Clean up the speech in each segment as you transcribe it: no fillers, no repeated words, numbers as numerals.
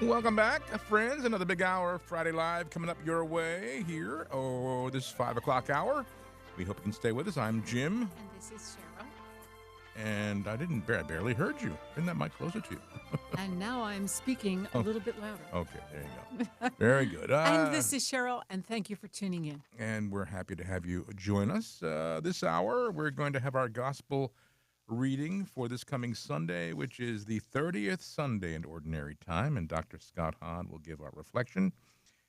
Welcome back, friends. Another big hour of Friday Live coming up your way here. Oh, this 5 o'clock hour. We hope you can stay with us. I'm Jim. And this is Cheryl. And I barely heard you. Bring that mic closer to you. And now I'm speaking a little bit louder. Okay, there you go. Very good. And this is Cheryl, and thank you for tuning in. And we're happy to have you join us. This hour, we're going to have our gospel reading for this coming Sunday, which is the 30th Sunday in Ordinary Time, and Dr. Scott Hahn will give our reflection.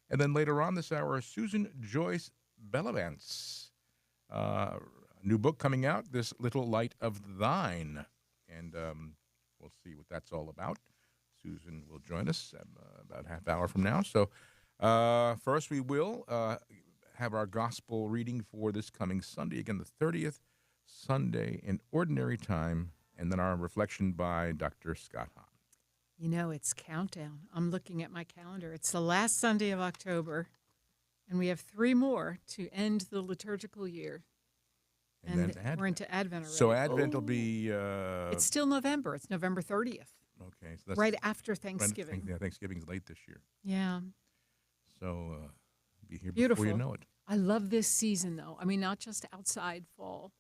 And then later on this hour, Susan Joyce Bellavance, new book coming out, This Little Light of Thine, and we'll see what that's all about. Susan will join us about a half hour from now. So first we will have our gospel reading for this coming Sunday, again, the 30th Sunday in Ordinary Time, and then our reflection by Dr. Scott Hahn. You know, it's countdown. I'm looking at my calendar. It's the last Sunday of October, and we have 3 more to end the liturgical year. And we're into Advent already. So Advent will be... it's still November. It's November 30th. Okay. So that's right after Thanksgiving. Thanksgiving's late this year. Yeah. So be here Beautiful. before you know it. I love this season, though. I mean, not just outside fall,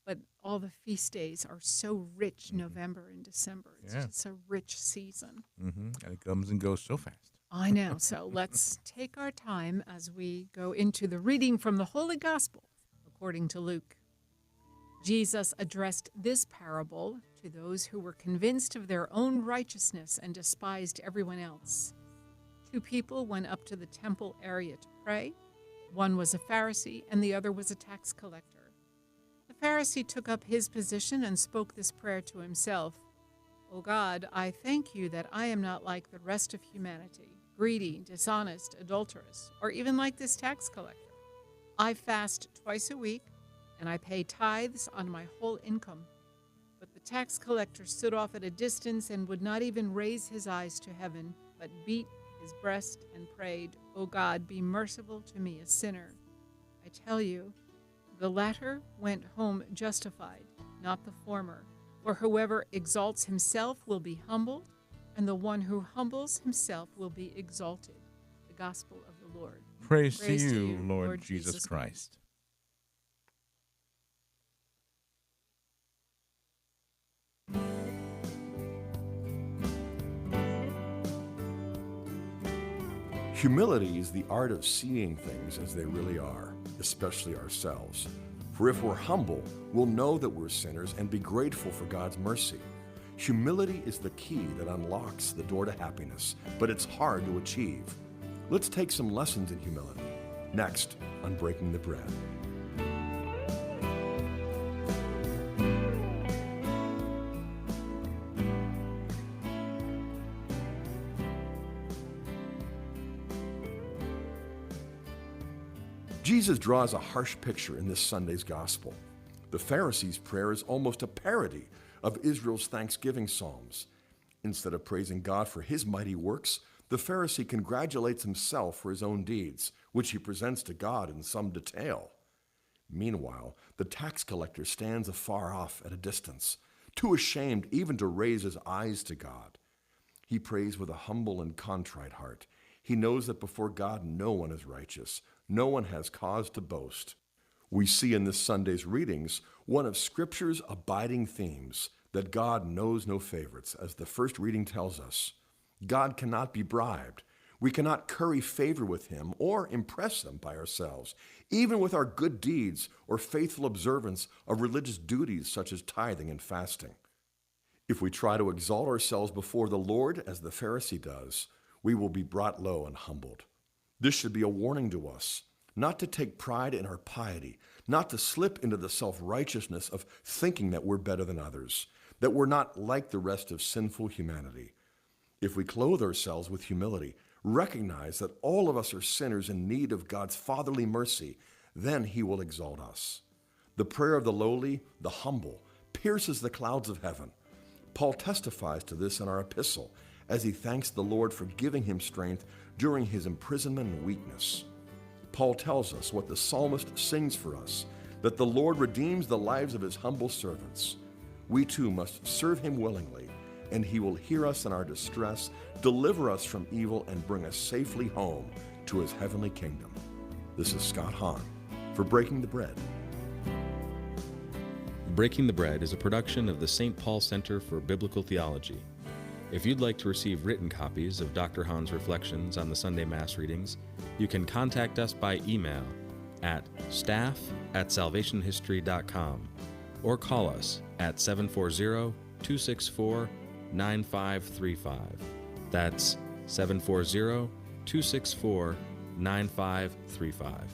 but all the feast days are so rich, November and December. It's just a rich season. Mm-hmm. And it comes and goes so fast. I know. So let's take our time as we go into the reading from the Holy Gospel according to Luke. Jesus addressed this parable to those who were convinced of their own righteousness and despised everyone else. 2 people went up to the temple area to pray. One was a Pharisee and the other was a tax collector. The Pharisee took up his position and spoke this prayer to himself. O God, I thank you that I am not like the rest of humanity, greedy, dishonest, adulterous, or even like this tax collector. I fast twice a week, and I pay tithes on my whole income. But the tax collector stood off at a distance and would not even raise his eyes to heaven, but beat his breast and prayed, O God, be merciful to me, a sinner. I tell you, the latter went home justified, not the former. For whoever exalts himself will be humbled, and the one who humbles himself will be exalted. The Gospel of the Lord. Praise to you, Lord Jesus Christ. Humility is the art of seeing things as they really are, especially ourselves. For if we're humble, we'll know that we're sinners and be grateful for God's mercy. Humility is the key that unlocks the door to happiness, but it's hard to achieve. Let's take some lessons in humility. Next, on Breaking the Bread. Jesus draws a harsh picture in this Sunday's gospel. The Pharisees' prayer is almost a parody of Israel's Thanksgiving psalms. Instead of praising God for his mighty works, the Pharisee congratulates himself for his own deeds, which he presents to God in some detail. Meanwhile, the tax collector stands afar off at a distance, too ashamed even to raise his eyes to God. He prays with a humble and contrite heart. He knows that before God no one is righteous. No one has cause to boast. We see in this Sunday's readings one of Scripture's abiding themes, that God knows no favorites, as the first reading tells us. God cannot be bribed. We cannot curry favor with him or impress him by ourselves, even with our good deeds or faithful observance of religious duties such as tithing and fasting. If we try to exalt ourselves before the Lord, as the Pharisee does, we will be brought low and humbled. This should be a warning to us, not to take pride in our piety, not to slip into the self-righteousness of thinking that we're better than others, that we're not like the rest of sinful humanity. If we clothe ourselves with humility, recognize that all of us are sinners in need of God's fatherly mercy, then he will exalt us. The prayer of the lowly, the humble, pierces the clouds of heaven. Paul testifies to this in our epistle as he thanks the Lord for giving him strength during his imprisonment and weakness. Paul tells us what the psalmist sings for us, that the Lord redeems the lives of his humble servants. We too must serve him willingly, and he will hear us in our distress, deliver us from evil, and bring us safely home to his heavenly kingdom. This is Scott Hahn for Breaking the Bread. Breaking the Bread is a production of the St. Paul Center for Biblical Theology. If you'd like to receive written copies of Dr. Hahn's reflections on the Sunday Mass readings, you can contact us by email at staff@salvationhistory.com or call us at 740-264-9535. That's 740-264-9535.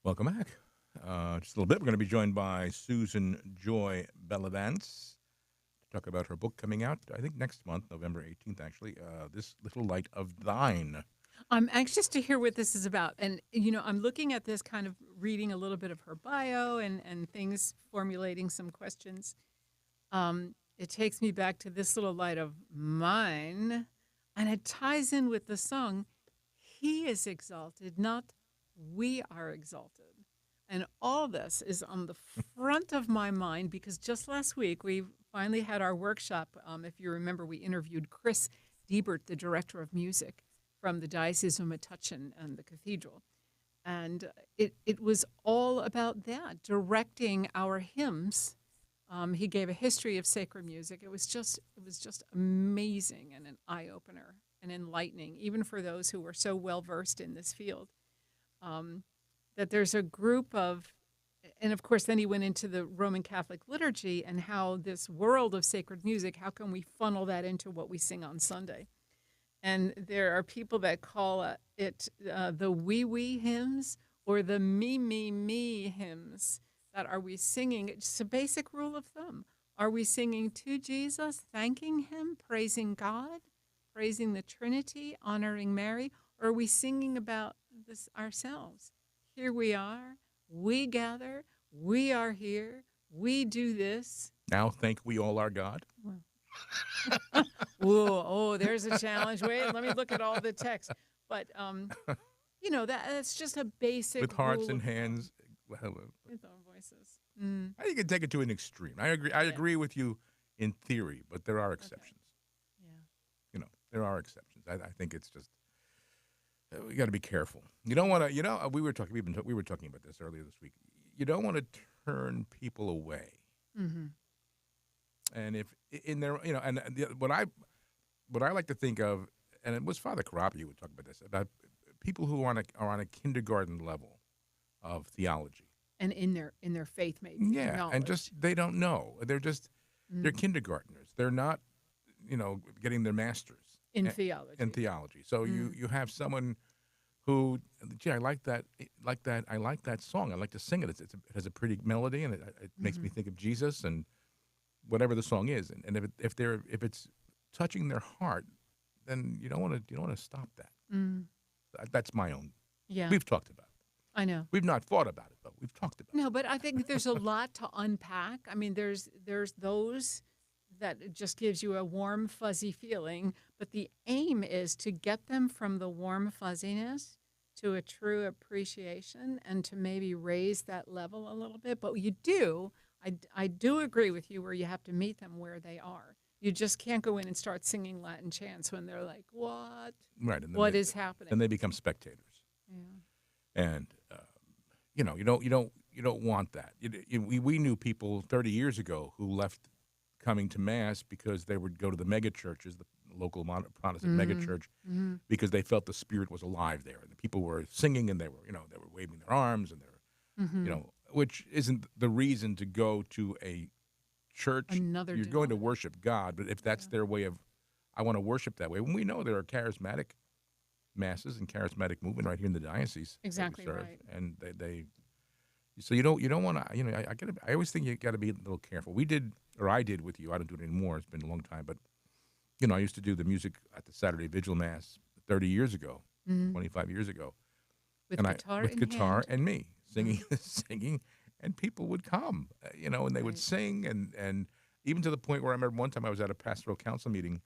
Welcome back. Just a little bit, we're going to be joined by Susan Joy Bellavance to talk about her book coming out, I think, next month, November 18th, actually, This Little Light of Thine. I'm anxious to hear what this is about. And, you know, I'm looking at this, kind of reading a little bit of her bio and things, formulating some questions. It takes me back to This Little Light of Mine, and it ties in with the song, He is exalted, not we are exalted. And all this is on the front of my mind because just last week we finally had our workshop. If you remember, we interviewed Chris Diebert, the director of music from the Diocese of Metuchen and the cathedral. And it was all about that, directing our hymns. He gave a history of sacred music. It was just amazing and an eye opener and enlightening, even for those who were so well versed in this field. That there's a group of, and of course, then he went into the Roman Catholic liturgy and how this world of sacred music, how can we funnel that into what we sing on Sunday? And there are people that call it the wee hymns or the me hymns. That are we singing? It's a basic rule of thumb. Are we singing to Jesus, thanking him, praising God, praising the Trinity, honoring Mary? Or are we singing about this ourselves? Here we are, we gather, we are here, we do this. Now thank we all our God. Whoa, oh, there's a challenge. Wait, let me look at all the text. But, that's just a basic With hearts rule and of thumb. hands. With our voices. Mm. I think you can take it to an extreme. I agree with you in theory, but there are exceptions. Yeah. There are exceptions. I think it's just we got to be careful. You don't want to. We were talking about this earlier this week. You don't want to turn people away. Mm-hmm. And if in their, what I like to think of, and it was Father Carappi who would talk about this, about people who are on a kindergarten level of theology. And in their faith made Yeah, knowledge. and just they don't know. They're just they're kindergartners. They're not, getting their masters in theology. in theology. So you have someone who, gee, I like that song. I like to sing it. It has a pretty melody, and it makes me think of Jesus and whatever the song is. And if it's touching their heart, then you don't want to stop that. Mm. That's my own. Yeah, We've talked about it. I know. We've not fought about it, but we've talked about it. No, but I think there's a lot to unpack. I mean, there's those that it just gives you a warm, fuzzy feeling, but the aim is to get them from the warm fuzziness to a true appreciation and to maybe raise that level a little bit. But I do agree with you where you have to meet them where they are. You just can't go in and start singing Latin chants when they're like, what? Right. And then What is happening? Then they become spectators. Yeah. And you don't want that. We knew people 30 years ago who left coming to Mass because they would go to the mega churches, the local Protestant mega church, because they felt the Spirit was alive there, and the people were singing and they were waving their arms and they were which isn't the reason to go to a church. You're going to worship God, but if that's their way of, I want to worship that way. When we know there are charismatic masses and charismatic movement right here in the diocese. Exactly that we serve, right. And so you don't want to, I always think you got to be a little careful. I did with you. I don't do it anymore. It's been a long time, but I used to do the music at the Saturday Vigil Mass 30 years ago, 25 years ago. With With in guitar hand. and me singing, and people would come, and they would Right. sing, and even to the point where I remember one time I was at a pastoral council meeting,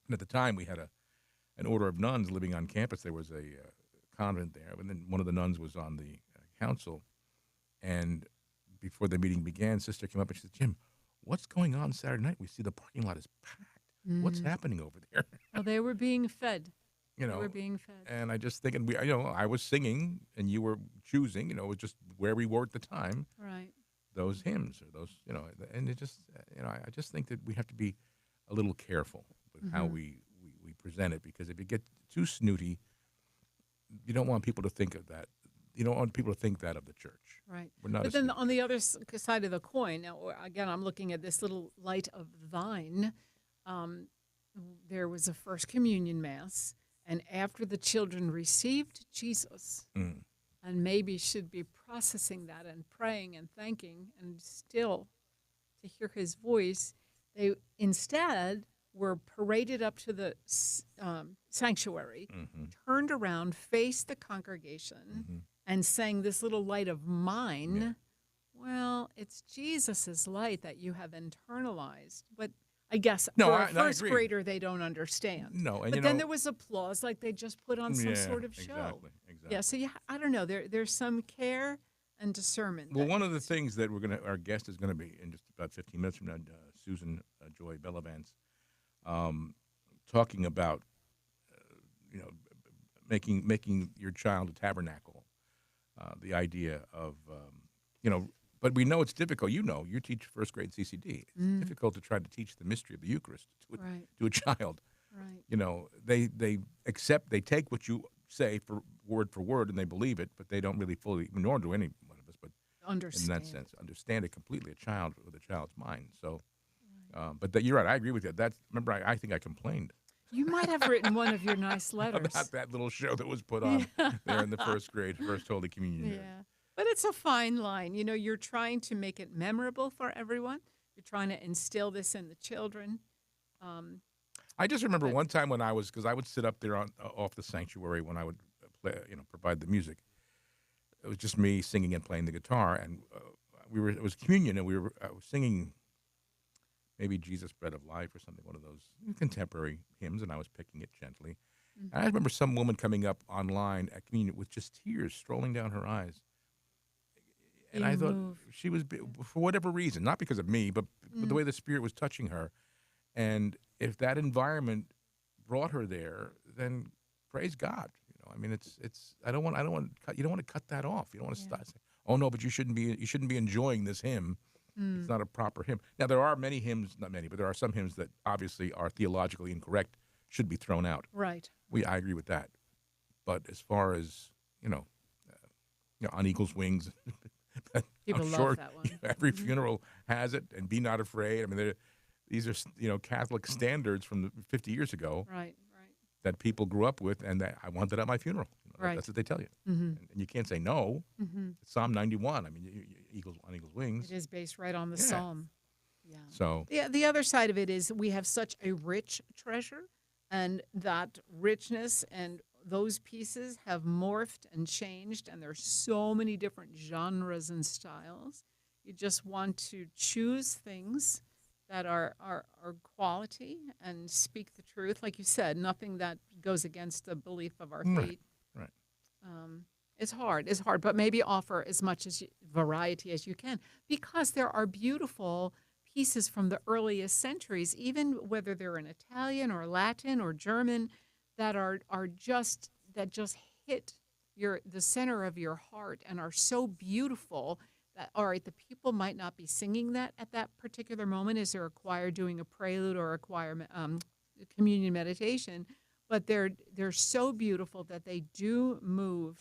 and at the time we had an order of nuns living on campus. There was a convent there, and then one of the nuns was on the council, and before the meeting began, Sister came up and she said, "Jim, what's going on Saturday night? We see the parking lot is packed. What's happening over there?" Well, they were being fed. They They were being fed. and I just thinking, I was singing and you were choosing, it was just where we were at the time, Right. those hymns or those, and it just, I just think that we have to be a little careful with how we present it, because if you get too snooty, you don't want people to think of that. You don't want people to think that of the church. Right. We're not But a then snooty on the other side of the coin, now again, I'm looking at this little light of thine. There was a First Communion Mass, and after the children received Jesus, Mm. and maybe should be processing that and praying and thanking, and still to hear his voice, they instead were paraded up to the sanctuary, turned around, faced the congregation, and sang this little light of mine. Yeah. Well, it's Jesus's light that you have internalized. But I guess No, for I a first agree. grader, they don't understand. No, and but then there was applause, like they just put on some sort of show. Exactly. Yeah, so I don't know. There's some care and discernment. Well, that one of the needs- things that our guest is going to be in just about 15 minutes from now, Susan Joy Bellavance, talking about, making your child a tabernacle. The idea of but we know it's difficult. You teach first grade CCD. It's difficult to try to teach the mystery of the Eucharist Right. to a child. Right. They take what you say for word, and they believe it, but they don't really fully, nor do any one of us, but Understand. in that sense, understand it completely. A child with a child's mind. So, but you're right. I agree with you. Remember, I think I complained You might have written one of your nice letters. about that little show that was put on there in the first grade, first Holy Communion year. Yeah. But it's a fine line. You're trying to make it memorable for everyone. You're trying to instill this in the children. I just remember one time when because I would sit up there off the sanctuary when I would play, provide the music. It was just me singing and playing the guitar, and it was communion, and I was singing maybe Jesus Bread of Life or something, one of those contemporary hymns, and I was picking it gently. Mm-hmm. And I remember some woman coming up online at communion with just tears strolling down her eyes. And I thought she was, for whatever reason, not because of me, but the way the Spirit was touching her. And if that environment brought her there, then praise God. I mean, you don't want to cut that off. You don't want to stop saying, oh no, but you shouldn't be enjoying this hymn. It's not a proper hymn. Now there are many hymns, not many, but there are some hymns that obviously are theologically incorrect, should be thrown out. Right. I agree with that. But as far as On Eagle's Wings, People I'm love sure that one. every funeral has it, and Be Not Afraid. I mean, these are Catholic standards from 50 years ago Right. that people grew up with, and that I want that at my funeral. Right. That's what they tell you, Mm-hmm. and you can't say no. Mm-hmm. It's Psalm 91. I mean, On Eagle's Wings. It is based right on the Yeah. psalm. Yeah. So The other side of it is we have such a rich treasure, and that richness and those pieces have morphed and changed, and there's so many different genres and styles. You just want to choose things that are quality and speak the truth. Like you said, nothing that goes against the belief of our Right, faith. right. It's hard, but maybe offer as much variety as you can, because there are beautiful pieces from the earliest centuries, even whether they're in Italian or Latin or German, that just hit the center of your heart and are so beautiful that, all right, the people might not be singing that at that particular moment as they're a choir doing a prelude or a choir communion meditation, but they're so beautiful that they do move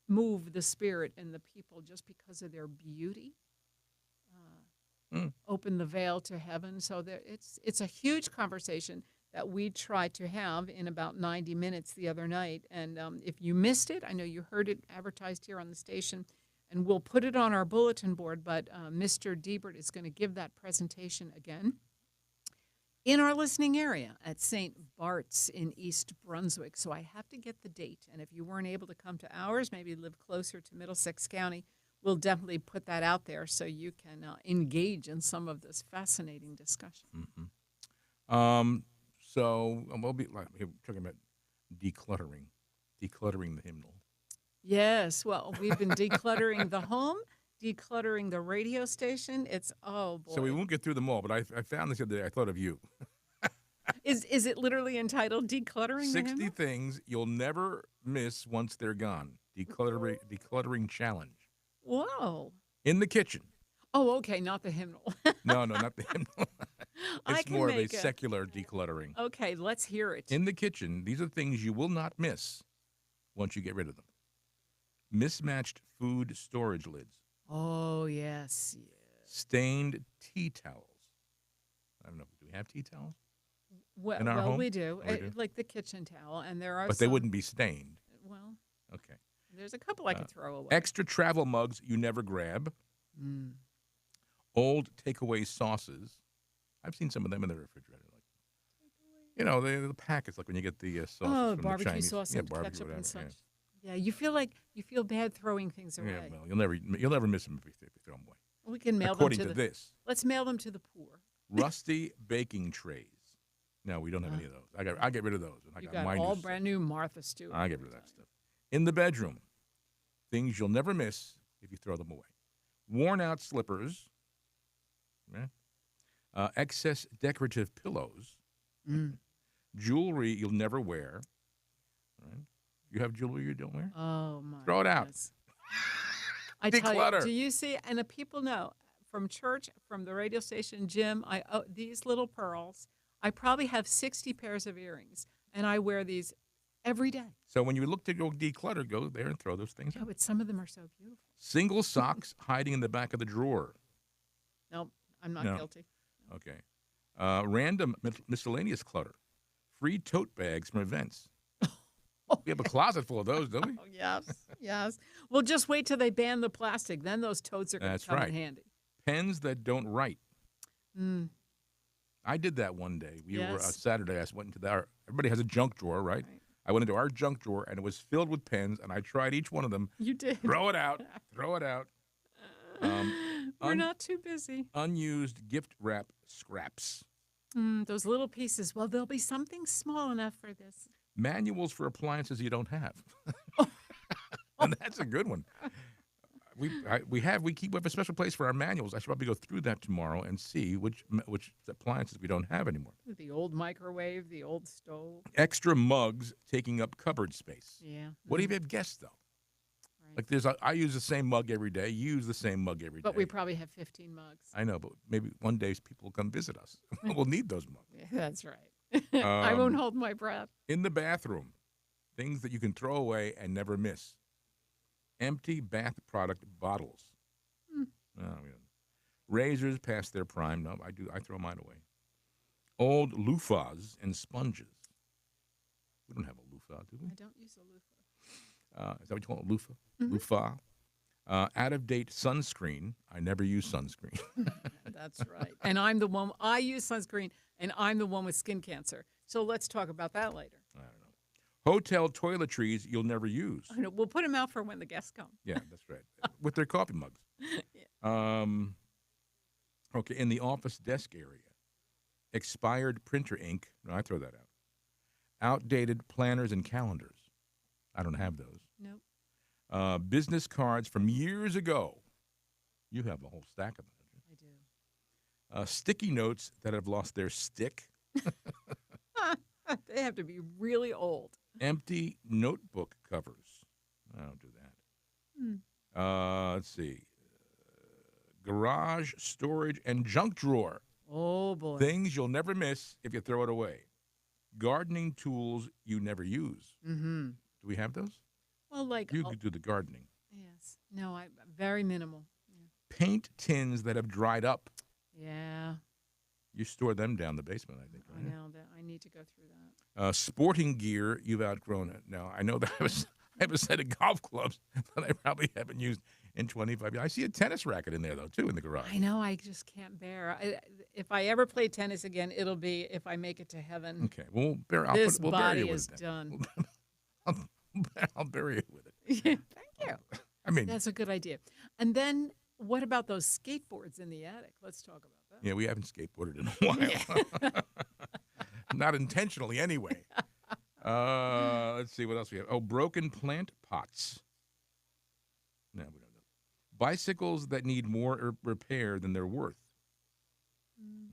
the spirit in the people just because of their beauty. Open the veil to heaven. So it's a huge conversation that we tried to have in about 90 minutes the other night. And if you missed it, I know you heard it advertised here on the station, and we'll put it on our bulletin board, but Mr. Diebert is going to give that presentation again in our listening area at St. Bart's in East Brunswick. So I have to get the date. And if you weren't able to come to ours, maybe live closer to Middlesex County, we'll definitely put that out there so you can engage in some of this fascinating discussion. Mm-hmm. So we'll be talking about decluttering the hymnal. Yes, well, we've been decluttering the home, decluttering the radio station. It's, oh, boy. So we won't get through them all, but I found this the other day. I thought of you. Is it literally entitled Decluttering the 60 Hymnal? things you'll never miss once they're gone. Decluttering challenge. Whoa. In the kitchen. Oh, okay, not the hymnal. No, not the hymnal. I It's can more of a make it. secular decluttering. Okay, let's hear it. In the kitchen, these are things you will not miss once you get rid of them. Mismatched food storage lids. Oh, yes. Stained tea towels. I don't know. Do we have tea towels? Well, In our home? we do. Oh, we do? Like the kitchen towel, and there are But they some- wouldn't be stained. Well, Okay. there's a couple I could throw away. Extra travel mugs you never grab. Mm. Old takeaway sauces. I've seen some of them in the refrigerator. The packets, like when you get the sauces Oh, from the barbecue Chinese. sauce Yeah, and barbecue, ketchup and whatever, such. Yeah, you feel bad throwing things away. Yeah, well, you'll never miss them if you throw them away. We can mail According them to to this, Let's mail them to the poor. rusty baking trays. No, we don't have any of those. I get rid of those. And You I got mine all just- brand new Martha Stewart. I get rid of that stuff. In the bedroom, things you'll never miss if you throw them away. Worn out slippers. Excess decorative pillows. Mm. Jewelry you'll never wear. Right? You have jewelry you don't wear? Oh my! Throw it out. goodness. I tell Declutter. you, do you see? And the people know from church, from the radio station, Jim. These little pearls. I probably have 60 pairs of earrings, and I wear these every day. So when you look to go declutter, go there and throw those things Yeah, out. but some of them are so beautiful. Single socks hiding in the back of the drawer. Nope, I'm not No. guilty. Okay. Random miscellaneous clutter. Free tote bags from events. We have a closet full of those, don't we? Oh yes, yes. Well, just wait till they ban the plastic. Then those totes are going That's to come right. in handy. Pens that don't write. Mm, I did that one day. We were Yes. Saturday. I went into everybody has a junk drawer, right? Right. I went into our junk drawer and it was filled with pens, and I tried each one of them. you did. Throw it out. Throw it out. We're not too busy. Unused gift wrap scraps. Those little pieces. Well, there'll be something small enough for this. Manuals for appliances you don't have. And that's a good one. We have a special place for our manuals. I should probably go through that tomorrow and see which appliances we don't have anymore. The old microwave, the old stove. Extra mugs taking up cupboard space. Yeah. What do you have guessed though? Right. Like I use the same mug every day. You use the same mug every day. But we probably have 15 mugs. I know, but maybe one day people will come visit us. We'll need those mugs. Yeah, that's right. I won't Um, hold my breath. In the bathroom, things that you can throw away and never miss. Empty bath product bottles. Oh, yeah. Razors past their prime. No, I throw mine away. Old loofahs and sponges. We don't have a loofah, do we? I don't use a loofah. Is that what you call it? Loofah? Loofah. Out-of-date sunscreen. I never use sunscreen. That's right. And I'm the one, I use sunscreen, and I'm the one with skin cancer. So let's talk about that later. I don't know. Hotel toiletries you'll never use. I know, we'll put them out for when the guests come. Yeah, that's right. With their coffee mugs. Okay, in the office desk area. Expired printer ink. No, I throw that out. Outdated planners and calendars. I don't have those. Nope, Business cards from years ago. You have a whole stack of them. I do. Sticky notes that have lost their stick. They have to be really old. Empty notebook covers. I don't do that. Let's see. Garage, storage, and junk drawer. Oh, boy. Things you'll never miss if you throw it away. Gardening tools you never use. Mm-hmm. Do we have those? Well, like, You could do the gardening. yes. No, I'm very minimal. Paint tins that have dried up. Yeah, You store them down the basement, I think. I Right? know that. I need to go through that. Sporting gear you've outgrown it. Now I know that I have a set of golf clubs that I probably haven't used in 25 years. I see a tennis racket in there though too in the garage. I know. I just can't bear. If I ever play tennis again, it'll be if I make it to heaven. Okay, well, This we'll bury body it with is it then. done. I'll bury it with it. Thank you. I mean, That's a good idea. And then what about those skateboards in the attic? Let's talk about that. yeah, we haven't skateboarded in a while. Not intentionally, anyway. Let's see what else we have. Oh, broken plant pots. No, we don't know. Bicycles that need more repair than they're worth.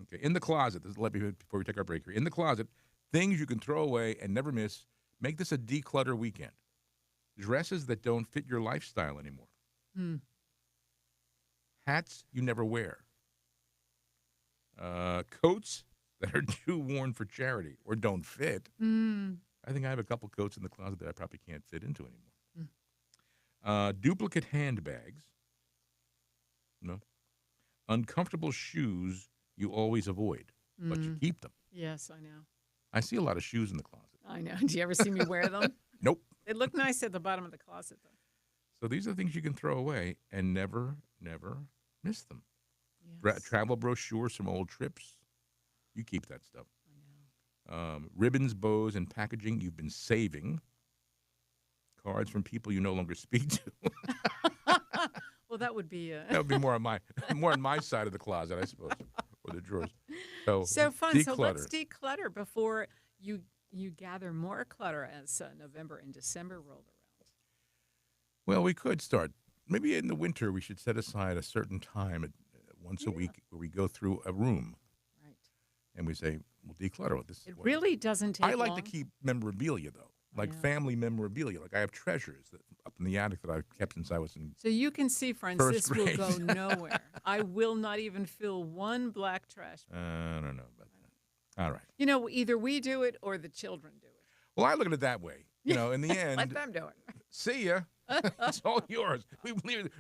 Okay, in the closet. This is let me before we take our break here. In the closet, things you can throw away and never miss. Make this a declutter weekend. Dresses that don't fit your lifestyle anymore. Hmm. Hats you never wear. Coats that are too worn for charity or don't fit. Mm. I think I have a couple coats in the closet that I probably can't fit into anymore. Duplicate handbags. No. Uncomfortable shoes you always avoid, but you keep them. Yes, I know. I see a lot of shoes in the closet. I know. Do you ever see me wear them? Nope. They look nice at the bottom of the closet, though. So these are things you can throw away and never miss them. Yes. Travel brochures from old trips. You keep that stuff. I know. Ribbons, bows, and packaging you've been saving. Cards from people you no longer speak to. Well, that would be That would be more on my side of the closet, I suppose, or the drawers. so fun. So declutter. let's declutter before you gather more clutter as November and December roll around. Well, we could start. Maybe in the winter we should set aside a certain time once a week where we go through a room Right. and we say we'll declutter. This is It what- really doesn't take I like long. to keep memorabilia though. like Yeah. family memorabilia. Like I have treasures that up in the attic that I've kept since I was in. So you can see, friends, this will grade. go nowhere. I will not even fill one black trash bin. I don't know about that. All right. You know, either we do it or the children do it. Well, I look at it that way. You know, in the Let end, them do it. see ya. It's all yours.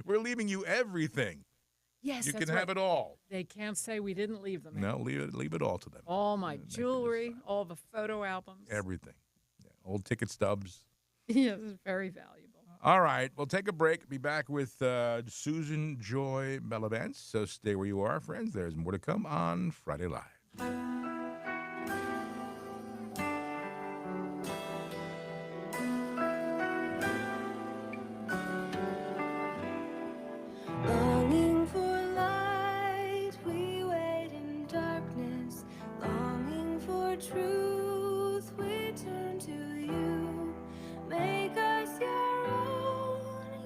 We're leaving you everything. Yes, You that's can right. have it all. They can't say we didn't leave them. No, leave it all to them. All my They can jewelry, decide. all the photo albums. Everything. Yeah. Old ticket stubs. Yes, it's very valuable. All right, we'll take a break. Be back with Susan Joy Bellavance. So stay where you are, friends. There's more to come on Friday Live. Longing for light, we wait in darkness. Longing for truth, we turn to you. Make us your own,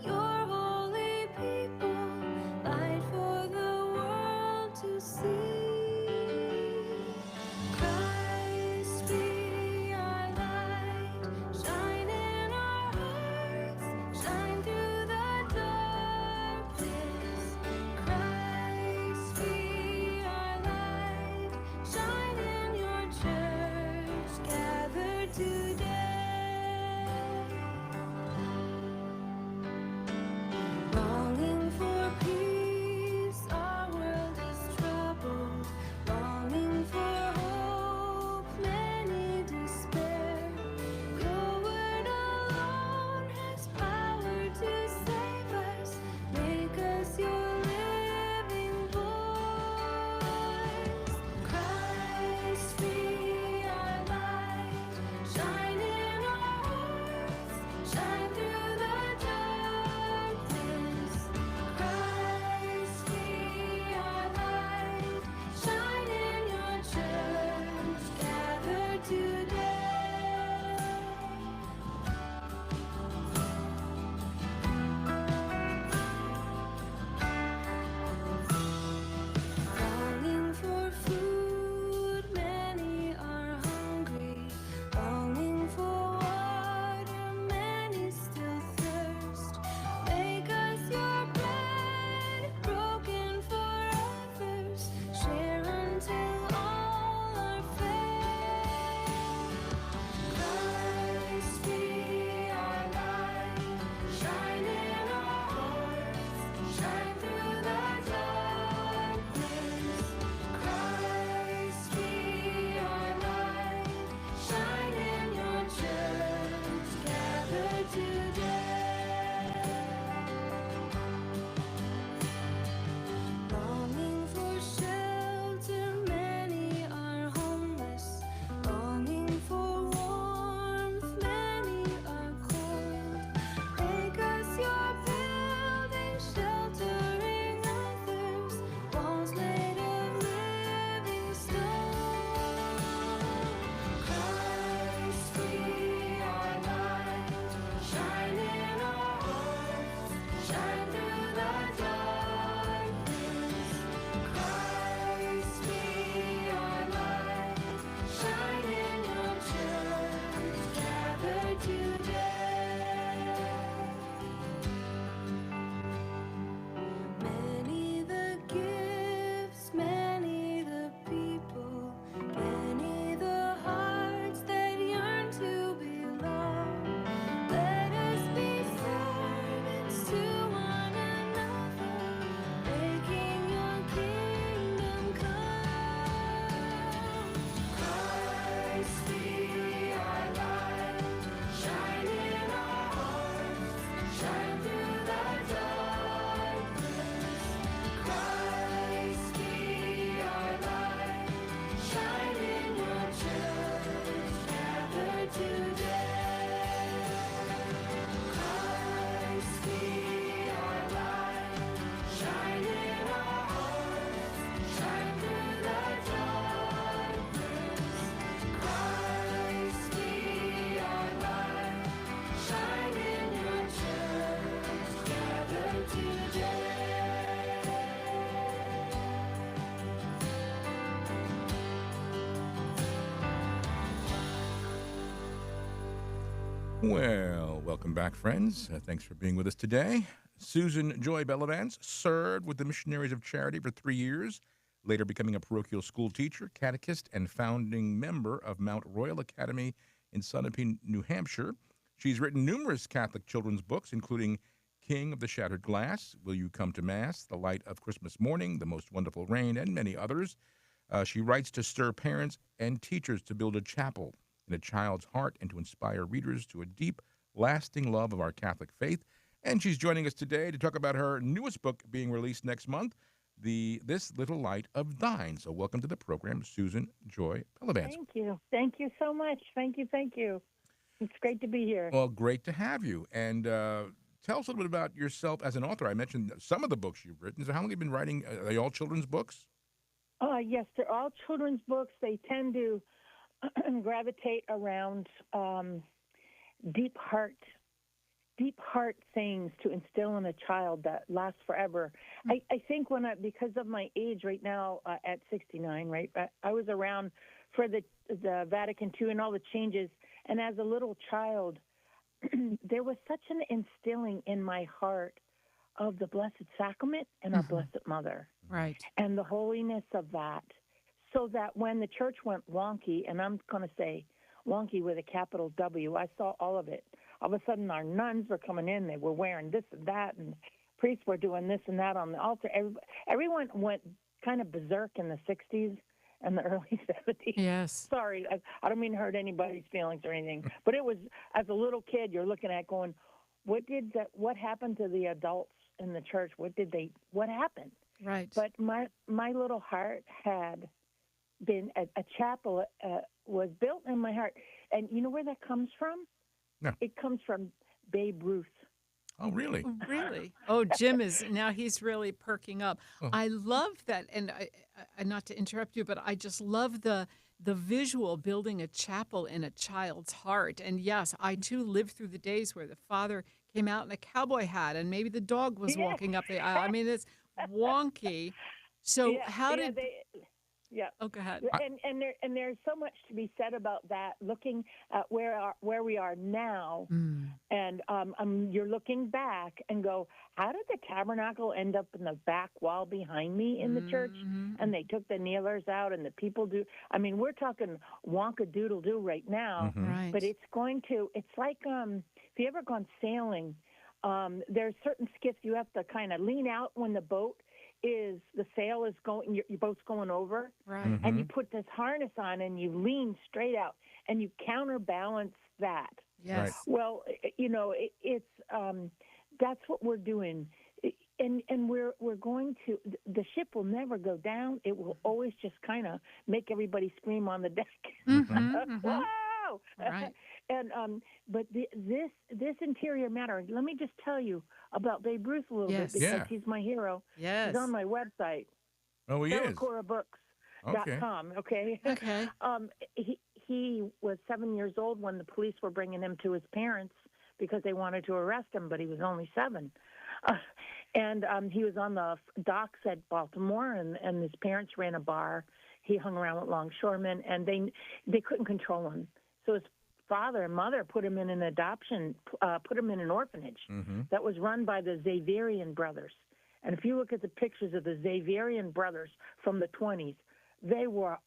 your holy people. Light for the world to see. Christ be our light, shine in our hearts, shine through the darkness. Christ be our light, shine in your church. Well, welcome back, friends. Thanks for being with us today. Susan Joy Bellavance served with the Missionaries of Charity for 3 years, later becoming a parochial school teacher, catechist, and founding member of Mount Royal Academy in Sunapee, New Hampshire. She's written numerous Catholic children's books, including King of the Shattered Glass, Will You Come to Mass, The Light of Christmas Morning, The Most Wonderful Rain, and many others. She writes to stir parents and teachers to build a chapel in a child's heart and to inspire readers to a deep, lasting love of our Catholic faith. And she's joining us today to talk about her newest book being released next month, This Little Light of Thine. So welcome to the program, Susan Joy Bellavance. Thank you. Thank you so much. Thank you. Thank you. It's great to be here. Well, great to have you. And tell us a little bit about yourself as an author. I mentioned some of the books you've written. So how long have you been writing? Are they all children's books? Yes, they're all children's books. They tend to gravitate around deep heart sayings to instill in a child that lasts forever. I think because of my age right now at 69, right, I was around for the Vatican II and all the changes. And as a little child, there was such an instilling in my heart of the Blessed Sacrament and our Blessed Mother. Right. And the holiness of that, so that when the church went wonky, and I'm going to say wonky with a capital W, I saw all of it. All of a sudden, our nuns were coming in. They were wearing this and that, and priests were doing this and that on the altar. Everyone went kind of berserk in the 60s and the early 70s. Yes. Sorry, I don't mean to hurt anybody's feelings or anything, but it was, as a little kid, you're looking at going, what happened to the adults in the church? What happened? Right. But my little heart had been a chapel was built in my heart, and you know where that comes from? No. It comes from Babe Ruth. Oh, really? Really? Oh, Jim he's really perking up. Oh. I love that, and I not to interrupt you, but I just love the visual building a chapel in a child's heart. And yes, I too lived through the days where the father came out in a cowboy hat, and maybe the dog was Yeah. walking up the aisle. I mean, it's wonky. So Yeah. Oh, go ahead. And there's so much to be said about that. Looking at where we are now, and you're looking back and go, how did the tabernacle end up in the back wall behind me in the church? And they took the kneelers out, and the people do. I mean, we're talking wonka doodle doo right now, Right. but it's like if you ever gone sailing, there's certain skiffs you have to kind of lean out when the sail is going, your boat's going over, Right. and you put this harness on and you lean straight out and you counterbalance that. Yes. Well, it's that's what we're doing, and we're going to. The ship will never go down. It will always just kind of make everybody scream on the deck. Whoa! Right. And but this interior matter. Let me just tell you about Babe Ruth a little Yes. bit, because Yeah. he's my hero. Yes. He's on my website, Oh, he is. BellaCoraBooks.com. Okay. Okay. He was 7 years old when the police were bringing him to his parents because they wanted to arrest him, but he was only 7. And he was on the docks at Baltimore, and his parents ran a bar. He hung around with longshoremen, and they couldn't control him. So his father and mother put him in an orphanage that was run by the Xaverian brothers. And if you look at the pictures of the Xaverian brothers from the 20s, they were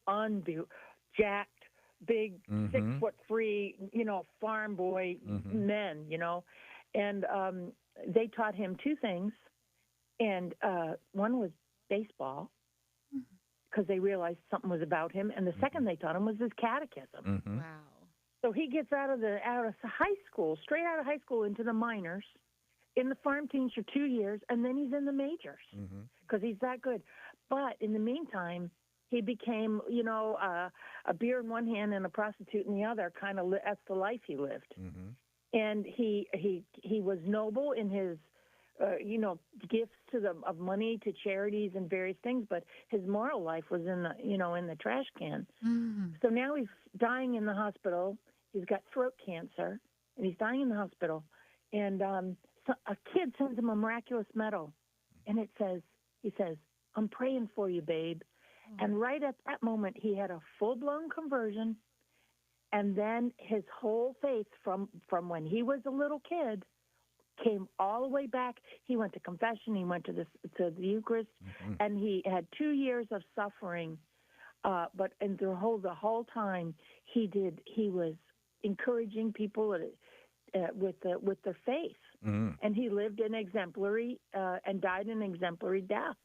jacked, big, 6'3", farm boy men, And they taught him 2 things, and one was baseball, because they realized something was about him, and the second they taught him was his catechism. Wow. So he gets out of high school, straight out of high school, into the minors, in the farm teams for 2 years, and then he's in the majors because he's that good. But in the meantime, he became, a beer in one hand and a prostitute in the other. That's the life he lived. And he was noble in his, gifts of money to charities and various things, but his moral life was in the trash can. So now he's dying in the hospital. He's got throat cancer, and he's dying in the hospital. And so a kid sends him a miraculous medal, and he says, "I'm praying for you, babe." And right at that moment, he had a full-blown conversion, And then his whole faith from when he was a little kid came all the way back. He went to confession. He went to the Eucharist, and he had 2 years of suffering. But in the whole time he was encouraging people with their faith, and he lived an exemplary and died an exemplary death.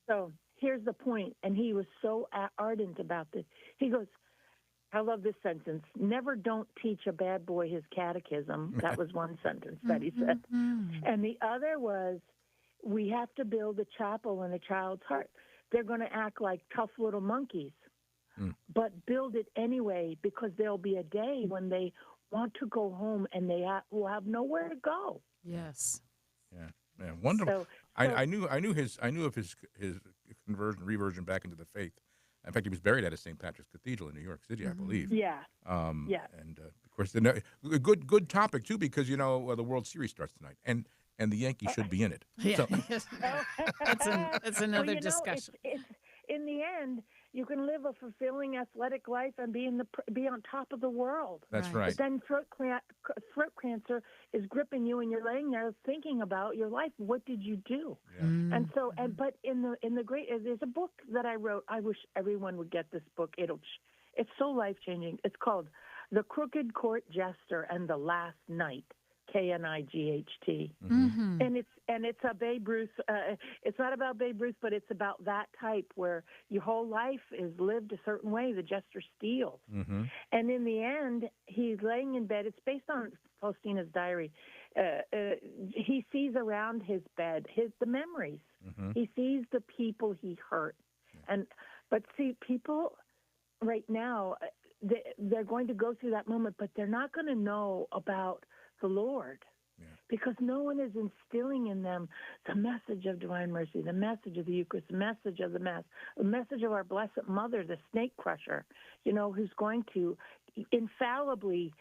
So here's the point, and he was so ardent about this. He goes, I love this sentence. Never don't teach a bad boy his catechism. That was one sentence that he said. And the other was, we have to build a chapel in a child's heart. They're going to act like tough little monkeys, but build it anyway, because there'll be a day when they want to go home and they will have nowhere to go. Yes. Yeah, wonderful. So- I knew of his reversion back into the faith. In fact, he was buried at St. Patrick's Cathedral in New York City, I believe. Yeah. Yeah. And of course, a good topic too, because the World Series starts tonight, and the Yankees should be in it. Yeah. So, That's another Well, discussion. It's in the end, you can live a fulfilling athletic life and be on top of the world. that's Right. right. But then throat cancer is gripping you, and you're laying there thinking about your life. What did you do? Yeah. And so, but in the great, there's a book that I wrote. I wish everyone would get this book. It's so life changing. It's called The Crooked Court Jester and the Last Knight. Knight. And it's a Babe Ruth. It's not about Babe Ruth, but it's about that type where your whole life is lived a certain way. The jester steals, and in the end, he's laying in bed. It's based on Faustina's diary. He sees around his bed the memories. He sees the people he hurt, but see, people right now they're going to go through that moment, but they're not going to know about the Lord, because no one is instilling in them the message of divine mercy, the message of the Eucharist, the message of the Mass, the message of our Blessed Mother, the snake crusher, who's going to infallibly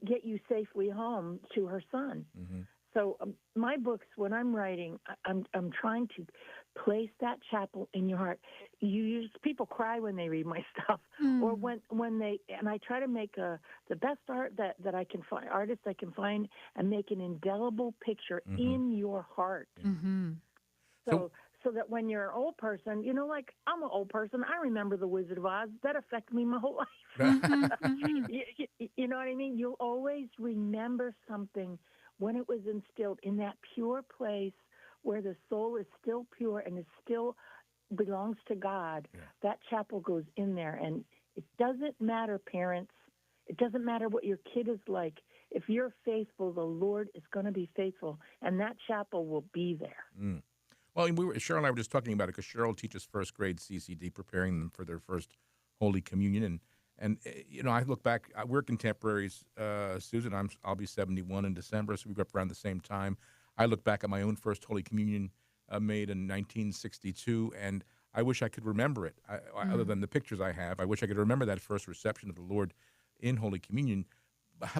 get you safely home to her Son. So my books, when I'm writing, I'm trying to place that chapel in your heart. People cry when they read my stuff, or when they, and I try to make the best art that I can find, artists I can find, and make an indelible picture in your heart. So that when you're an old person, like I'm an old person, I remember the Wizard of Oz. That affected me my whole life. You know what I mean? You'll always remember something when it was instilled in that pure place where the soul is still pure and it still belongs to God. That chapel goes in there, and it doesn't matter, parents. It doesn't matter what your kid is like. If you're faithful, the Lord is going to be faithful, and that chapel will be there. Well, Cheryl and I were just talking about it because Cheryl teaches first grade CCD, preparing them for their first Holy Communion, and I look back. We're contemporaries, Susan. I'll be 71 in December, so we grew up around the same time. I look back at my own first Holy Communion made in 1962, and I wish I could remember it. Other than the pictures I have, I wish I could remember that first reception of the Lord in Holy Communion.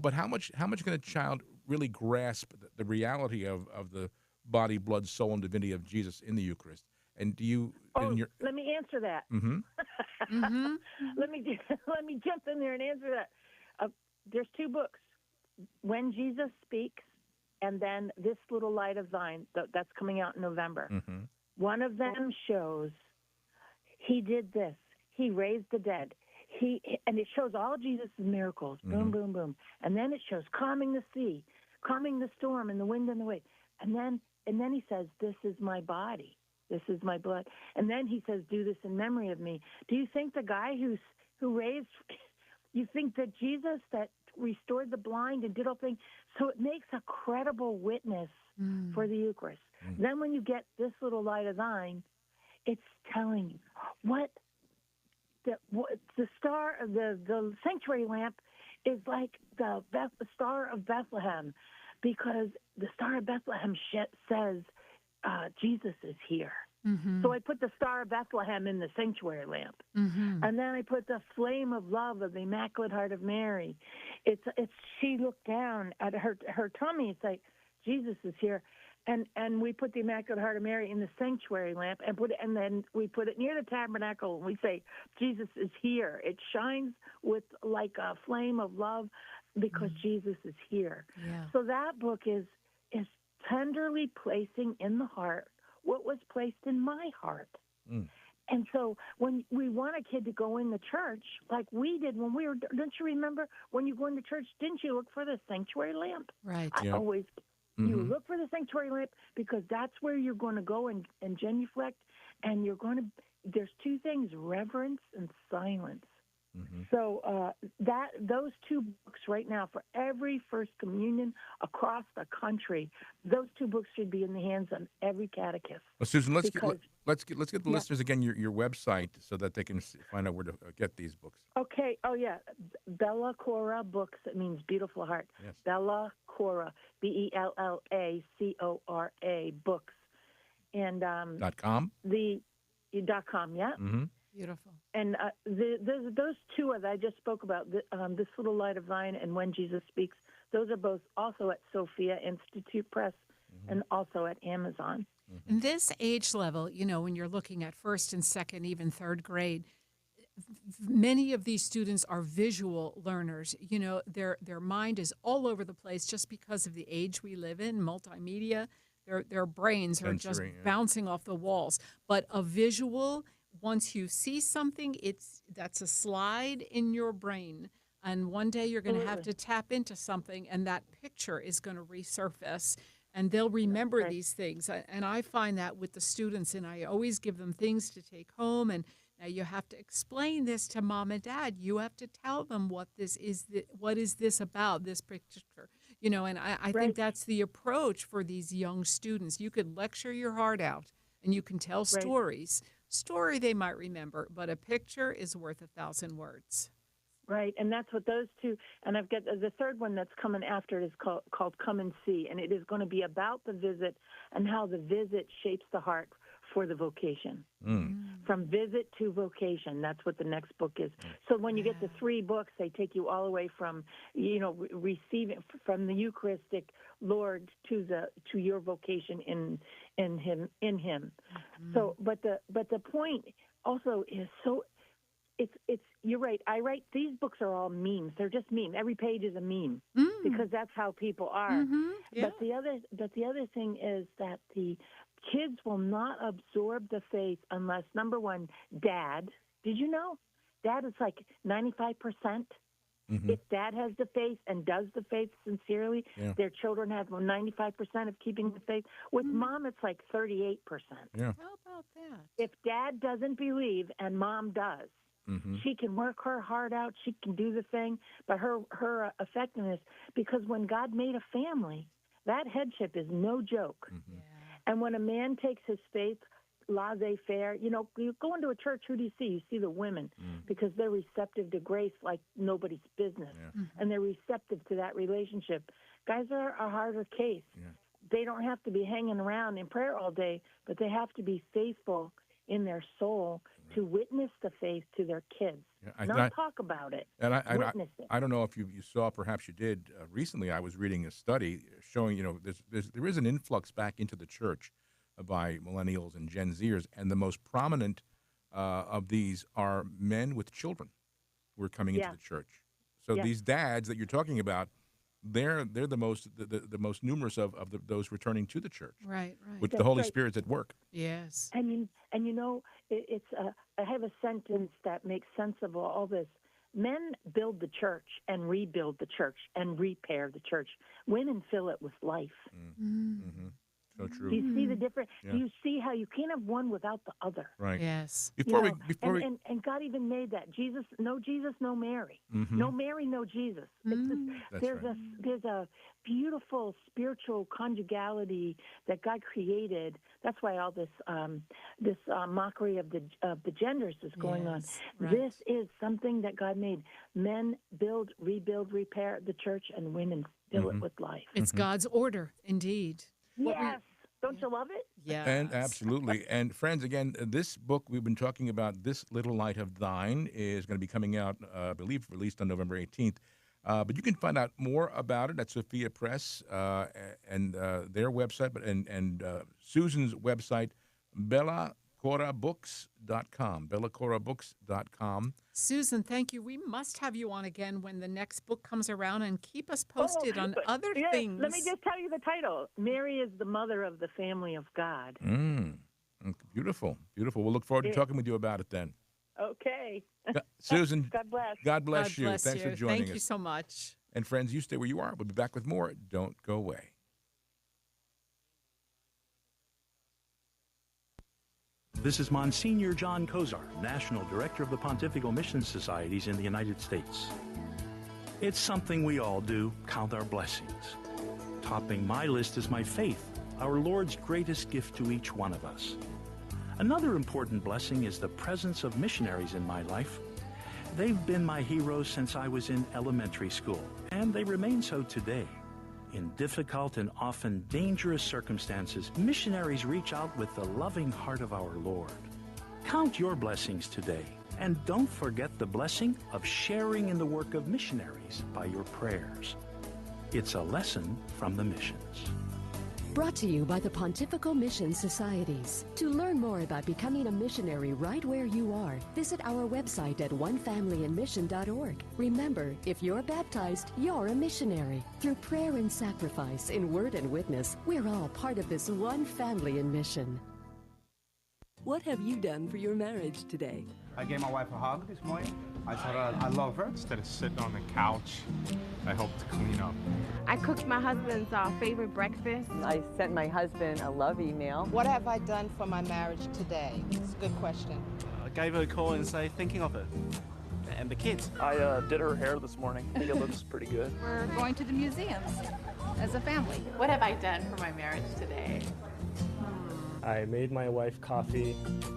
But how much can a child really grasp the reality of the body, blood, soul, and divinity of Jesus in the Eucharist? And do you? Let me answer that. Let me jump in there and answer that. There's two books: When Jesus Speaks, and then This Little Light of Thine. That's coming out in November. One of them shows he did this. He raised the dead. And it shows all Jesus' miracles. Boom, boom, boom. And then it shows calming the sea, calming the storm and the wind and the wave. And then he says, "This is my body. This is my blood." And then he says, "Do this in memory of me." Do you think the guy who raised? You think that Jesus that restored the blind and did all things? So it makes a credible witness for the Eucharist. Then when you get This Little Light of Thine, it's telling you what the star of the sanctuary lamp is like the star of Bethlehem, because the Star of Bethlehem says Jesus is here. So I put the Star of Bethlehem in the sanctuary lamp, and then I put the flame of love of the Immaculate Heart of Mary. It's she looked down at her tummy. It's like Jesus is here, and we put the Immaculate Heart of Mary in the sanctuary lamp and then we put it near the tabernacle and we say Jesus is here. It shines with like a flame of love because Jesus is here. Yeah. So that book is tenderly placing in the heart what was placed in my heart. Mm. And so when we want a kid to go in the church, like we did when we were, don't you remember when you go into church, didn't you look for the sanctuary lamp? Right. I Yeah. always, you look for the sanctuary lamp because that's where you're going to go and genuflect. And you're going to, there's two things, reverence and silence. So those two books right now for every First Communion across the country, those two books should be in the hands of every catechist. Well, Susan, let's Because- get the listeners again your website so that they can find out where to get these books. Okay. Oh, yeah. Bella Cora Books. It means beautiful heart. Yes. Bella Cora, BELLACORA Books. And .com. .com, yeah. Mm-hmm. Beautiful. And those two that I just spoke about, This Little Light of Thine and When Jesus Speaks, those are both also at Sophia Institute Press and also at Amazon. In this age level, when you're looking at first and second, even third grade, many of these students are visual learners. Their mind is all over the place just because of the age we live in, multimedia. Their brains are just Sensory, yeah. bouncing off the walls. But a visual, once you see something, that's a slide in your brain. And one day you're going to have to tap into something, and that picture is going to resurface, and they'll remember Right. these things. And I find that with the students, and I always give them things to take home. And now you have to explain this to mom and dad. You have to tell them what this is. What is this about? This picture, And I Right. think that's the approach for these young students. You could lecture your heart out, and you can tell stories. Story they might remember, but a picture is worth 1,000 words. Right, and that's what those two, and I've got the third one that's coming after it is called Come and See, and it is going to be about the visit and how the visit shapes the heart for the vocation. From visit to vocation, that's what the next book is. So when you get the three books, they take you all the way from, receiving from the Eucharistic Lord to your vocation in Him. So, but the point also is so. It's you're right. These books are all memes. They're just meme. Every page is a meme because that's how people are. Yeah. But the other thing is that the kids will not absorb the faith unless, number one, Dad. Did you know? Dad is like 95%. If Dad has the faith and does the faith sincerely, Yeah. their children have 95% of keeping the faith. With Mom, it's like 38%. Yeah. How about that? If Dad doesn't believe and Mom does, she can work her heart out. She can do the thing, but her effectiveness, because when God made a family, that headship is no joke. And when a man takes his faith laissez-faire, you go into a church, who do you see? You see the women because they're receptive to grace like nobody's business. And they're receptive to that relationship. Guys are a harder case. They don't have to be hanging around in prayer all day, but they have to be faithful in their soul to witness the faith to their kids. Yeah, Not talk about it. And Witness it. I don't know if you saw, perhaps you did. Recently, I was reading a study showing, there is an influx back into the church by millennials and Gen Zers, and the most prominent of these are men with children who are coming into Yeah. the church. So Yeah. these dads that you're talking about, they're the most numerous of those returning to the church, Right. with the That's Holy right. Spirit's at work. Yes. And it's I have a sentence that makes sense of all this. Men build the church and rebuild the church and repair the church. Women fill it with life. So true. Do you see the difference? Yeah. Do you see how you can't have one without the other? Right. Yes. Before You we know, and God even made that Jesus, no Mary, no Mary, no Jesus. That's There's right. there's a beautiful spiritual conjugality that God created. That's why all this mockery of the genders is going on. Yes, right. This is something that God made. Men build, rebuild, repair the church, and women fill it with life. It's God's order, indeed. Yes, don't you love it? Yes. And absolutely. And friends, again, this book we've been talking about, This Little Light of Thine, is going to be coming out, I believe, released on November 18th. But you can find out more about it at Sophia Press and their website, and Susan's website, bellacorabooks.com. bellacorabooks.com. Susan, thank you. We must have you on again when the next book comes around, and keep us posted on other yes, things. Let me just tell you the title. Mary is the mother of the family of God. Beautiful, beautiful. We'll look forward to talking with you about it then. Okay. Susan, God bless. God bless God you. bless Thanks you. for joining Thank us. you so much. And friends, you stay where you are. We'll be back with more. Don't go away. This is Monsignor John Kozar, National Director of the Pontifical Mission Societies in the United States. It's something we all do, count our blessings. Topping my list is my faith, our Lord's greatest gift to each one of us. Another important blessing is the presence of missionaries in my life. They've been my heroes since I was in elementary school, and they remain so today. In difficult and often dangerous circumstances, missionaries reach out with the loving heart of our Lord. Count your blessings today, and don't forget the blessing of sharing in the work of missionaries by your prayers. It's a lesson from the missions. Brought to you by the Pontifical Mission Societies. To learn more about becoming a missionary right where you are, visit our website at onefamilyinmission.org. Remember, if you're baptized, you're a missionary. Through prayer and sacrifice, in word and witness, we're all part of this one family in mission. What have you done for your marriage today? I gave my wife a hug this morning. I told her I love her. Instead of sitting on the couch, I hope to clean up. I cooked my husband's favorite breakfast. I sent my husband a love email. What have I done for my marriage today? It's a good question. I gave her a call and say, thinking of it. And the kids. I did her hair this morning. I think it looks pretty good. We're going to the museums as a family. What have I done for my marriage today? I made my wife coffee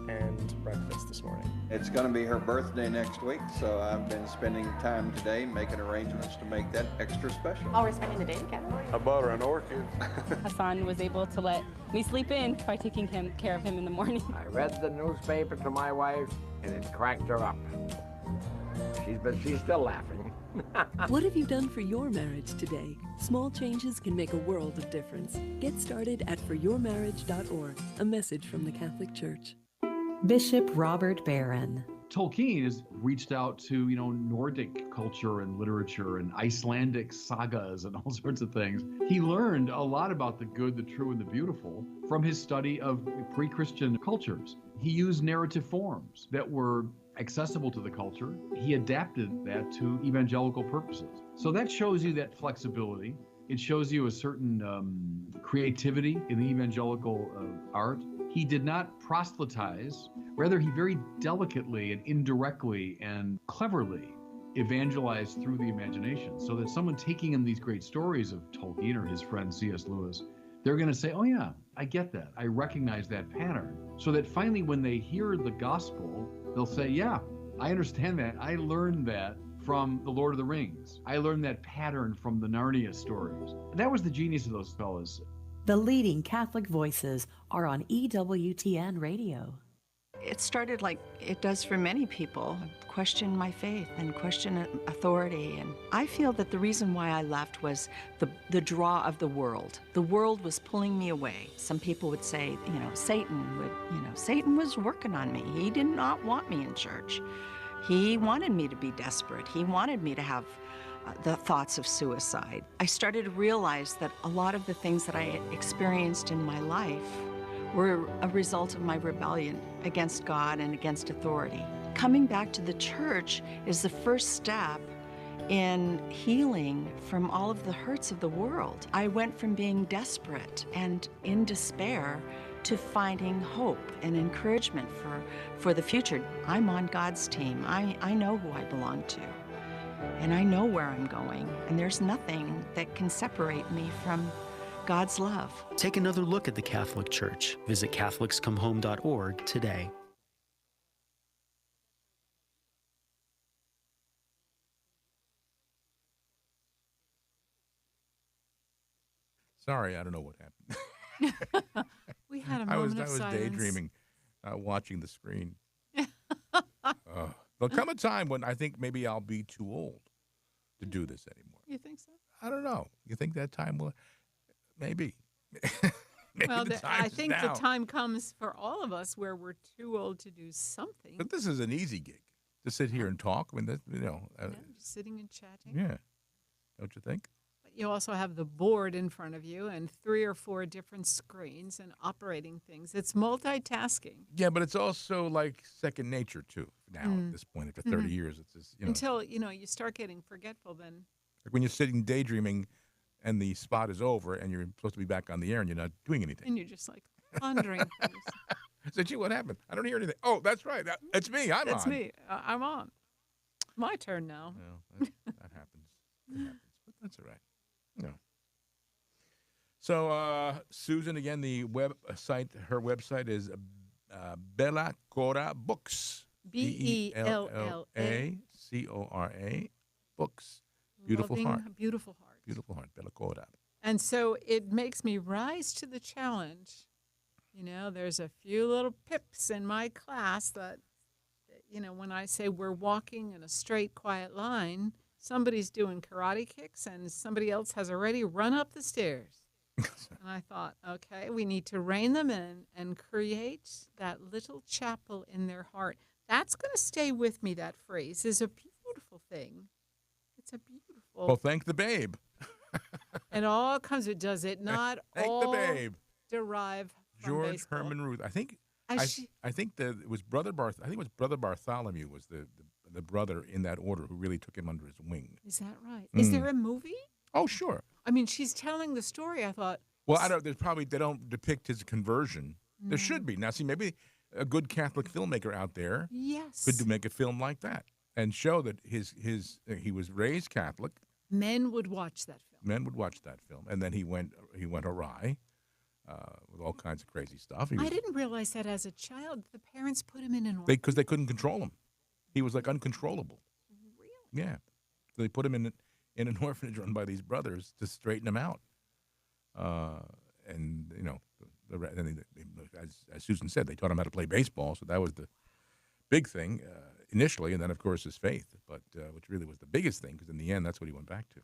and breakfast this morning. It's going to be her birthday next week, so I've been spending time today making arrangements to make that extra special. Oh, we're spending the day together. I bought her an orchid. Hassan was able to let me sleep in by taking care of him in the morning. I read the newspaper to my wife, and it cracked her up. She's still laughing. What have you done for your marriage today? Small changes can make a world of difference. Get started at foryourmarriage.org. A message from the Catholic Church. Bishop Robert Barron. Tolkien has reached out to, Nordic culture and literature and Icelandic sagas and all sorts of things. He learned a lot about the good, the true, and the beautiful from his study of pre-Christian cultures. He used narrative forms that were accessible to the culture. He adapted that to evangelical purposes. So that shows you that flexibility. It shows you a certain creativity in the evangelical art. He did not proselytize. Rather, he very delicately and indirectly and cleverly evangelized through the imagination, so that someone taking in these great stories of Tolkien or his friend C.S. Lewis, they're going to say, oh yeah, I get that. I recognize that pattern. So that finally when they hear the gospel, they'll say, yeah, I understand that. I learned that from The Lord of the Rings. I learned that pattern from the Narnia stories. That was the genius of those fellas. The leading Catholic voices are on EWTN Radio. It started like it does for many people. Question my faith and question authority. And I feel that the reason why I left was the draw of the world. The world was pulling me away. Some people would say, Satan was working on me. He did not want me in church. He wanted me to be desperate. He wanted me to have the thoughts of suicide. I started to realize that a lot of the things that I experienced in my life were a result of my rebellion against God and against authority. Coming back to the church is the first step in healing from all of the hurts of the world. I went from being desperate and in despair to finding hope and encouragement for the future. I'm on God's team. I know who I belong to, and I know where I'm going, and there's nothing that can separate me from God's love. Take another look at the Catholic Church. Visit CatholicsComeHome.org today. Sorry, I don't know what happened. We had a I moment was of silence. daydreaming, watching the screen. There'll come a time when I think maybe I'll be too old to do this anymore. You think so? I don't know. You think that time will? Maybe. Maybe Well, the I time's think now. the time comes for all of us where we're too old to do something. But this is an easy gig to sit here and talk. I mean, that, Just sitting and chatting. yeah. Don't you think? But you also have the board in front of you and 3 or 4 different screens and operating things. It's multitasking. Yeah, but it's also like second nature too. Now at this point, after 30 Mhm. years, it's just, Until, you start getting forgetful, then like when you're sitting daydreaming, and the spot is over, and you're supposed to be back on the air, and you're not doing anything. and you're just like pondering things. I said, gee, what happened? I don't hear anything. Oh, that's right. It's me. I'm That's on. me. I'm on. My turn now. Well, that happens. It happens, but that's all right. No. So, Susan, again, the her website is Bella Cora Books. Bella Cora Books. Beautiful Loving, heart. Beautiful heart. Beautiful heart. Bella Cora. And so it makes me rise to the challenge. There's a few little pips in my class that, when I say we're walking in a straight, quiet line, somebody's doing karate kicks and somebody else has already run up the stairs. And I thought, okay, we need to rein them in and create that little chapel in their heart. That's going to stay with me. That phrase is a beautiful thing. It's a beautiful. Well, thank the babe. And all comes. Does it not Thank all the babe. derive from George baseball? Herman Ruth. I think. I I think that it was Brother Barth. I think it was Brother Bartholomew was the brother in that order who really took him under his wing. Is that right? Is there a movie? Oh, sure. I mean, she's telling the story. I thought. Well, I don't. There's probably they don't depict his conversion. There should be. Now, see, maybe a good Catholic filmmaker out there Yes. could make a film like that and show that he was raised Catholic. Men would watch that film. Men would watch that film, and then he went awry with all kinds of crazy stuff. I didn't realize that as a child. The parents put him in an orphanage. Because they couldn't control him. He was like uncontrollable. Really? Yeah. So they put him in an orphanage run by these brothers to straighten him out. And as Susan said, they taught him how to play baseball. So that was the big thing initially, and then of course his faith, but which really was the biggest thing because in the end that's what he went back to.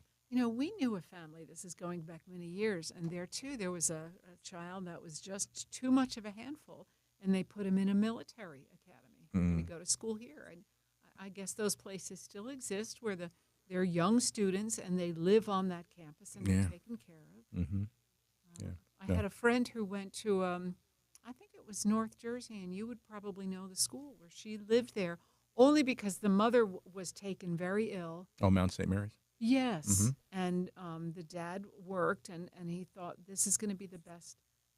We knew a family. This is going back many years, and there too there was a child that was just too much of a handful, and they put him in a military academy. Mm. They go to school here, and I guess those places still exist where they're young students and they live on that campus and they're taken care of. Mm-hmm. Yeah. I had a friend who went to, I think it was North Jersey, and you would probably know the school where she lived there, only because the mother was taken very ill. Oh, Mount St. Mary's? Yes. And the dad worked, and he thought this is going to be the best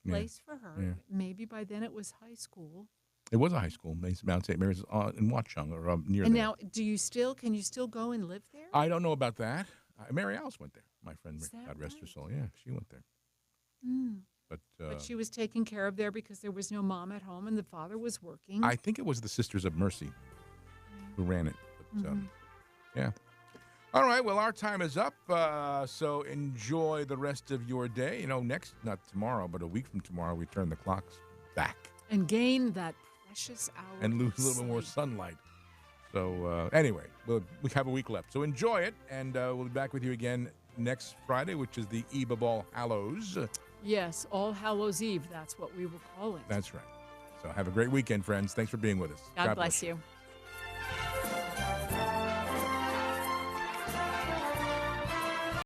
place for her. Yeah. Maybe by then it was high school. It was a high school. Mount St. Mary's in Watchung or near And there. now, can you still go and live there? I don't know about that. Mary Alice went there. My friend, Is that God rest her right? soul. Yeah, she went there. Mm. But she was taken care of there because there was no mom at home and the father was working. I think it was the Sisters of Mercy who ran it. But, yeah. All right. Well, our time is up. So enjoy the rest of your day. Not tomorrow, but a week from tomorrow, we turn the clocks back And gain that precious hour. and lose of a little bit more sleep. sunlight. So anyway, we have a week left. So enjoy it, and we'll be back with you again next Friday, which is the Eve of All Hallows. Yes, All Hallows Eve. That's what we will call it. That's right. So have a great weekend, friends. Thanks for being with us. God bless you.